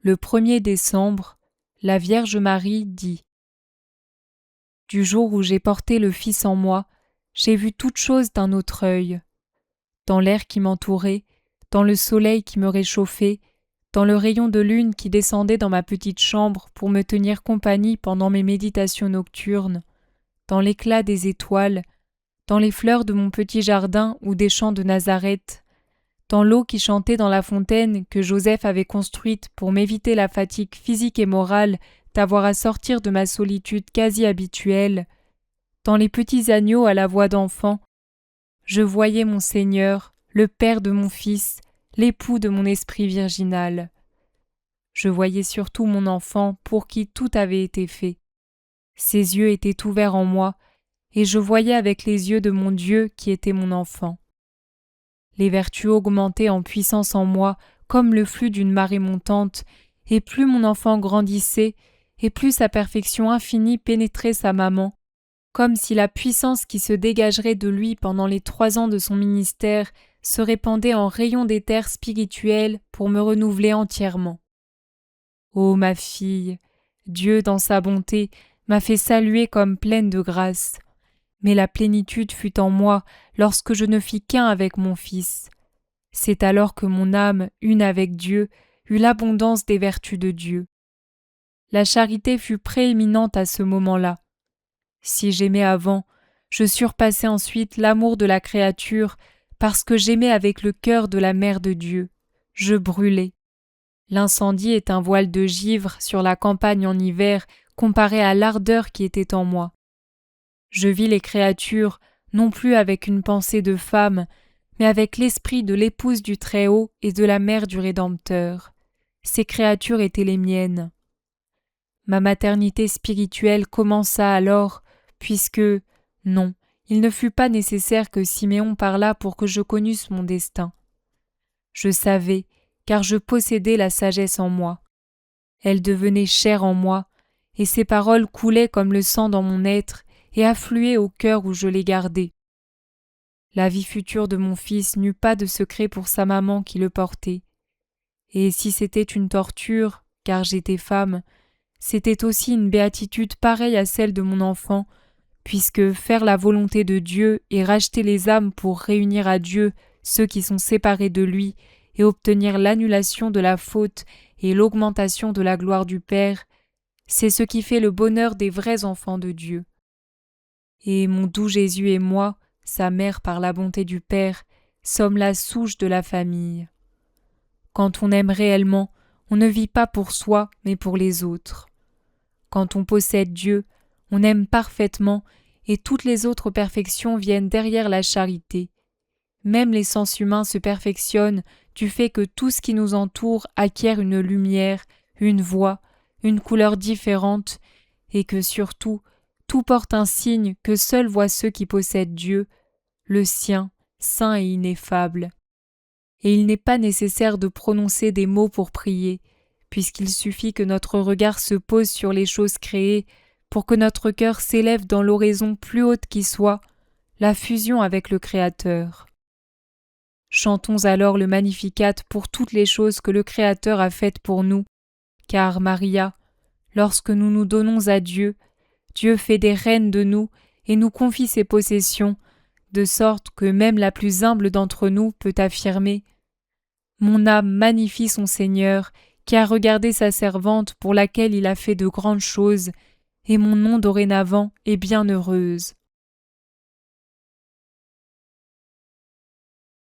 Le 1er décembre, la Vierge Marie dit : Du jour où j'ai porté le Fils en moi, j'ai vu toute chose d'un autre œil. Dans l'air qui m'entourait, dans le soleil qui me réchauffait, dans le rayon de lune qui descendait dans ma petite chambre pour me tenir compagnie pendant mes méditations nocturnes, dans l'éclat des étoiles, dans les fleurs de mon petit jardin ou des champs de Nazareth, dans l'eau qui chantait dans la fontaine que Joseph avait construite pour m'éviter la fatigue physique et morale d'avoir à sortir de ma solitude quasi habituelle, dans les petits agneaux à la voix d'enfant, je voyais mon Seigneur, le Père de mon Fils, l'époux de mon esprit virginal. Je voyais surtout mon enfant pour qui tout avait été fait. Ses yeux étaient ouverts en moi, et je voyais avec les yeux de mon Dieu qui était mon enfant. Les vertus augmentaient en puissance en moi comme le flux d'une marée montante, et plus mon enfant grandissait, et plus sa perfection infinie pénétrait sa maman, comme si la puissance qui se dégagerait de lui pendant les 3 ans de son ministère se répandait en rayons d'éther spirituel pour me renouveler entièrement. Ô ma fille, Dieu dans sa bonté m'a fait saluer comme pleine de grâce. Mais la plénitude fut en moi lorsque je ne fis qu'un avec mon Fils. C'est alors que mon âme, une avec Dieu, eut l'abondance des vertus de Dieu. La charité fut prééminente à ce moment-là. Si j'aimais avant, je surpassais ensuite l'amour de la créature parce que j'aimais avec le cœur de la Mère de Dieu. Je brûlais. L'incendie est un voile de givre sur la campagne en hiver comparé à l'ardeur qui était en moi. Je vis les créatures non plus avec une pensée de femme, mais avec l'esprit de l'épouse du Très-Haut et de la mère du Rédempteur. Ces créatures étaient les miennes. Ma maternité spirituelle commença alors, puisque, non, il ne fut pas nécessaire que Siméon parlât pour que je connusse mon destin. Je savais, car je possédais la sagesse en moi. Elle devenait chair en moi, et ses paroles coulaient comme le sang dans mon être et affluaient au cœur où je les gardais. La vie future de mon fils n'eut pas de secret pour sa maman qui le portait. Et si c'était une torture, car j'étais femme, c'était aussi une béatitude pareille à celle de mon enfant, puisque faire la volonté de Dieu et racheter les âmes pour réunir à Dieu ceux qui sont séparés de lui et obtenir l'annulation de la faute et l'augmentation de la gloire du Père, c'est ce qui fait le bonheur des vrais enfants de Dieu. Et mon doux Jésus et moi, sa mère par la bonté du Père, sommes la souche de la famille. Quand on aime réellement, on ne vit pas pour soi, mais pour les autres. Quand on possède Dieu, on aime parfaitement, et toutes les autres perfections viennent derrière la charité. Même les sens humains se perfectionnent du fait que tout ce qui nous entoure acquiert une lumière, une voix, une couleur différente, et que surtout, tout porte un signe que seuls voient ceux qui possèdent Dieu, le sien, saint et ineffable. Et il n'est pas nécessaire de prononcer des mots pour prier, puisqu'il suffit que notre regard se pose sur les choses créées pour que notre cœur s'élève dans l'oraison plus haute qui soit, la fusion avec le Créateur. Chantons alors le Magnificat pour toutes les choses que le Créateur a faites pour nous, car Maria, lorsque nous nous donnons à Dieu, Dieu fait des reines de nous et nous confie ses possessions, de sorte que même la plus humble d'entre nous peut affirmer « Mon âme magnifie son Seigneur, qui a regardé sa servante pour laquelle il a fait de grandes choses, et mon nom dorénavant est bienheureuse. »